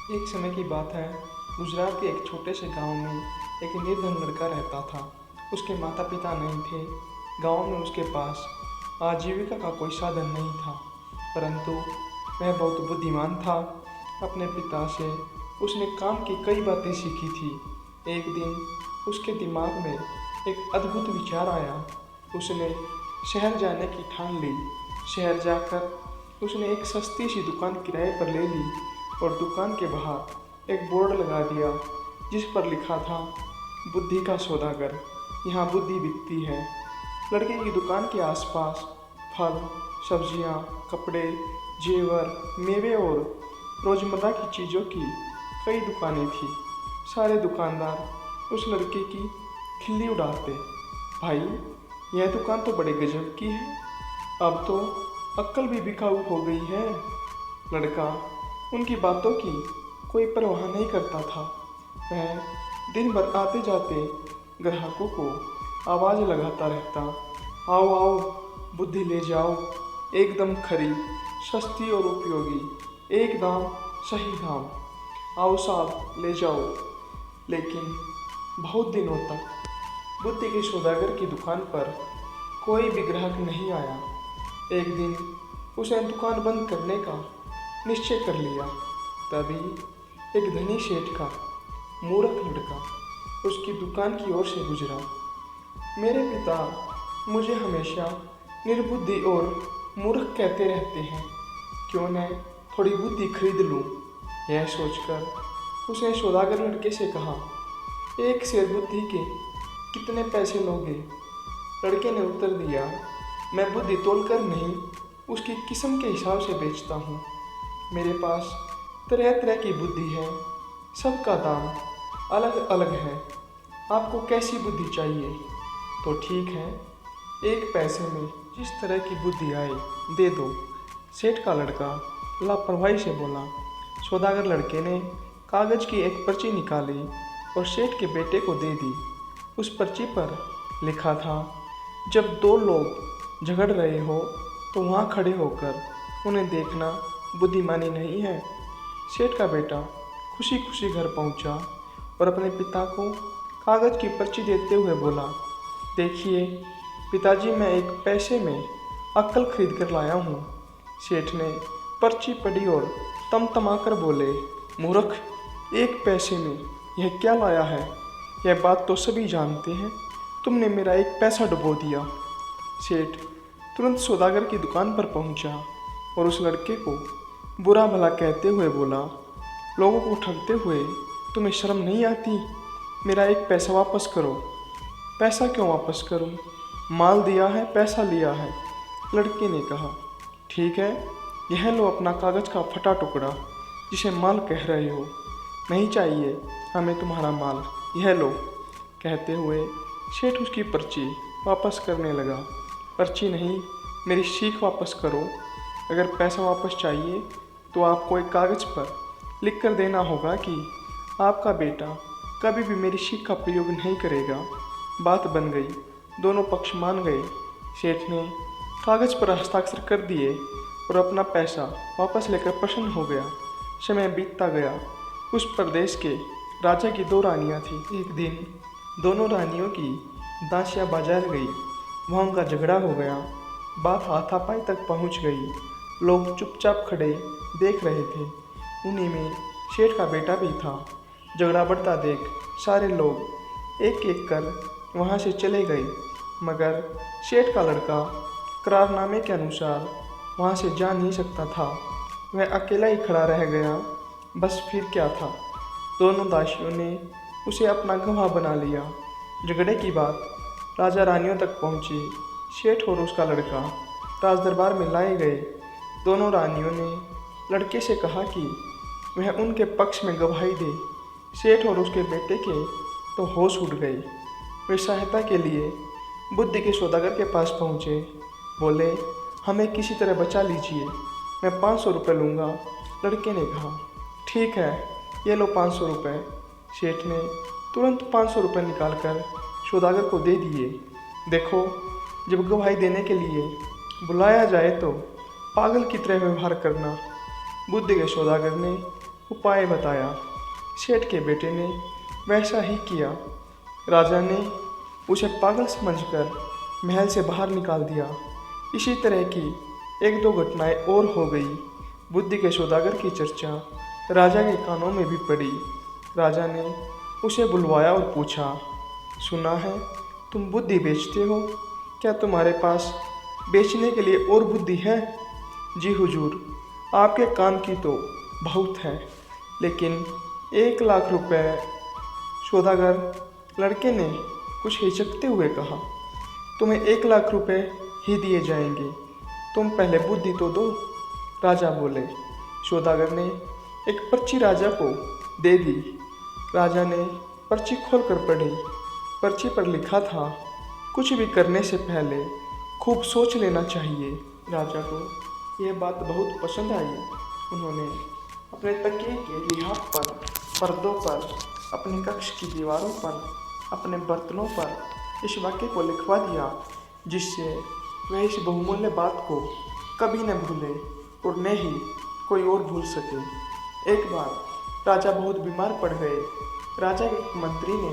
एक समय की बात है। गुजरात के एक छोटे से गांव में एक निर्धन लड़का रहता था। उसके माता पिता नहीं थे। गांव में उसके पास आजीविका का कोई साधन नहीं था, परंतु वह बहुत बुद्धिमान था। अपने पिता से उसने काम की कई बातें सीखी थी। एक दिन उसके दिमाग में एक अद्भुत विचार आया। उसने शहर जाने की ठान ली। शहर जाकर उसने एक सस्ती सी दुकान किराए पर ले ली और दुकान के बाहर एक बोर्ड लगा दिया जिस पर लिखा था, बुद्धि का सौदागर, यहाँ बुद्धि बिकती है। लड़के की दुकान के आसपास फल, सब्जियाँ, कपड़े, जेवर, मेवे और रोज़मर्रा की चीज़ों की कई दुकानें थीं। सारे दुकानदार उस लड़के की खिल्ली उड़ाते। भाई, यह दुकान तो बड़े गजब की है, अब तो अक्ल भी बिकाऊ हो गई है। लड़का उनकी बातों की कोई परवाह नहीं करता था। वह दिन भर आते जाते ग्राहकों को आवाज़ लगाता रहता, आओ आओ, बुद्धि ले जाओ, एकदम खरी, सस्ती और उपयोगी, एक दाम सही दाम, आओ साहब ले जाओ। लेकिन बहुत दिनों तक बुद्धि के सौदागर की दुकान पर कोई भी ग्राहक नहीं आया। एक दिन उसने दुकान बंद करने का निश्चय कर लिया। तभी एक धनी सेठ का मूर्ख लड़का उसकी दुकान की ओर से गुजरा। मेरे पिता मुझे हमेशा निर्बुद्धि और मूर्ख कहते रहते हैं, क्यों न थोड़ी बुद्धि खरीद लूं। यह सोचकर उसने सौदागर लड़के से कहा, एक सेर बुद्धि के कितने पैसे लोगे? लड़के ने उत्तर दिया, मैं बुद्धि तोलकर नहीं, उसकी किस्म के हिसाब से बेचता हूँ। मेरे पास तरह तरह की बुद्धि है, सबका दाम अलग अलग है। आपको कैसी बुद्धि चाहिए? तो ठीक है, एक पैसे में जिस तरह की बुद्धि आए दे दो। सेठ का लड़का लापरवाही से बोला। सौदागर लड़के ने कागज की एक पर्ची निकाली और सेठ के बेटे को दे दी। उस पर्ची पर लिखा था, जब दो लोग झगड़ रहे हो तो वहाँ खड़े होकर उन्हें देखना बुद्धिमानी नहीं है। सेठ का बेटा खुशी खुशी घर पहुँचा और अपने पिता को कागज की पर्ची देते हुए बोला, देखिए पिताजी, मैं एक पैसे में अक्ल खरीद कर लाया हूँ। सेठ ने पर्ची पढ़ी और तमतमाकर बोले, मूर्ख, एक पैसे में यह क्या लाया है? यह बात तो सभी जानते हैं, तुमने मेरा एक पैसा डुबो दिया। सेठ तुरंत सौदागर की दुकान पर पहुंचा और उस लड़के को बुरा भला कहते हुए बोला, लोगों को ठगते हुए तुम्हें शर्म नहीं आती? मेरा एक पैसा वापस करो। पैसा क्यों वापस करूं? माल दिया है, पैसा लिया है। लड़के ने कहा, ठीक है, यह लो अपना कागज़ का फटा टुकड़ा जिसे माल कह रहे हो। नहीं चाहिए हमें तुम्हारा माल, यह लो। कहते हुए सेठ उसकी पर्ची वापस करने लगा। पर्ची नहीं, मेरी सीख वापस करो। अगर पैसा वापस चाहिए तो आपको एक कागज़ पर लिख कर देना होगा कि आपका बेटा कभी भी मेरी सीख का प्रयोग नहीं करेगा। बात बन गई, दोनों पक्ष मान गए। सेठ ने कागज़ पर हस्ताक्षर कर दिए और अपना पैसा वापस लेकर प्रसन्न हो गया। समय बीतता गया। उस प्रदेश के राजा की दो रानियां थीं। एक दिन दोनों रानियों की दासियां बाजार गई। वहाँ उनका झगड़ा हो गया। बात हाथापाई तक पहुँच गई। लोग चुपचाप खड़े देख रहे थे। उन्हीं में सेठ का बेटा भी था। झगड़ा बढ़ता देख सारे लोग एक एक कर वहाँ से चले गए, मगर सेठ का लड़का करारनामे के अनुसार वहाँ से जा नहीं सकता था। वह अकेला ही खड़ा रह गया। बस फिर क्या था, दोनों दासियों ने उसे अपना गवाह बना लिया। झगड़े की बात राजा रानियों तक पहुँची। सेठ और उसका लड़का राज दरबार में लाए गए। दोनों रानियों ने लड़के से कहा कि वह उनके पक्ष में गवाही दे। सेठ और उसके बेटे के तो होश उड़ गए। वे सहायता के लिए बुद्धि के सौदागर के पास पहुँचे। बोले, हमें किसी तरह बचा लीजिए, मैं 500 रुपये लूँगा। लड़के ने कहा, ठीक है, ये लो 500 रुपये। सेठ ने तुरंत 500 रुपये निकाल कर सौदागर को दे दिए। देखो, जब गवाही देने के लिए बुलाया जाए तो पागल की तरह व्यवहार करना। बुद्धि के सौदागर ने उपाय बताया। सेठ के बेटे ने वैसा ही किया। राजा ने उसे पागल समझकर महल से बाहर निकाल दिया। इसी तरह की एक दो घटनाएं और हो गई। बुद्धि के सौदागर की चर्चा राजा के कानों में भी पड़ी। राजा ने उसे बुलवाया और पूछा, सुना है तुम बुद्धि बेचते हो, क्या तुम्हारे पास बेचने के लिए और बुद्धि है? जी हुजूर, आपके काम की तो बहुत है, लेकिन 1 लाख रुपए। सौदागर लड़के ने कुछ हिचकते हुए कहा, तुम्हें 1 लाख रुपए ही दिए जाएंगे, तुम पहले बुद्धि तो दो। राजा बोले। सौदागर ने एक पर्ची राजा को दे दी। राजा ने पर्ची खोलकर पढ़ी। पर्ची पर लिखा था, कुछ भी करने से पहले खूब सोच लेना चाहिए। राजा को यह बात बहुत पसंद आई। उन्होंने अपने तकिए के लिहाफ पर, पर्दों पर, अपने कक्ष की दीवारों पर, अपने बर्तनों पर इस वाक्य को लिखवा दिया, जिससे वह इस बहुमूल्य बात को कभी न भूले और न ही कोई और भूल सके। एक बार राजा बहुत बीमार पड़ गए। राजा के एक मंत्री ने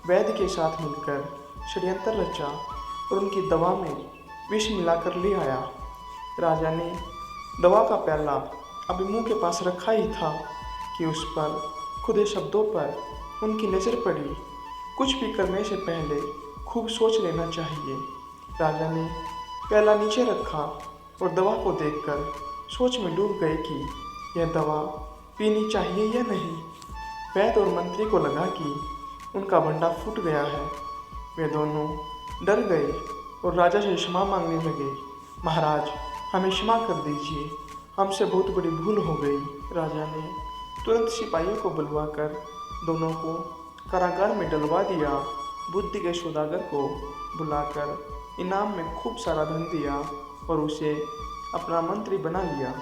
वैद्य के साथ मिलकर षड्यंत्र रचा और उनकी दवा में विष मिलाकर ले आया। राजा ने दवा का प्याला अभी मुंह के पास रखा ही था कि उस पर खुदे शब्दों पर उनकी नज़र पड़ी, कुछ भी करने से पहले खूब सोच लेना चाहिए। राजा ने प्याला नीचे रखा और दवा को देखकर सोच में डूब गए कि यह दवा पीनी चाहिए या नहीं। वैद्य और मंत्री को लगा कि उनका भंडा फूट गया है। वे दोनों डर गए और राजा से क्षमा मांगने लगे। महाराज, हमें क्षमा कर दीजिए, हमसे बहुत बड़ी भूल हो गई। राजा ने तुरंत सिपाहियों को बुलवाकर दोनों को कारागार में डलवा दिया। बुद्धि के सौदागर को बुलाकर इनाम में खूब सारा धन दिया और उसे अपना मंत्री बना लिया।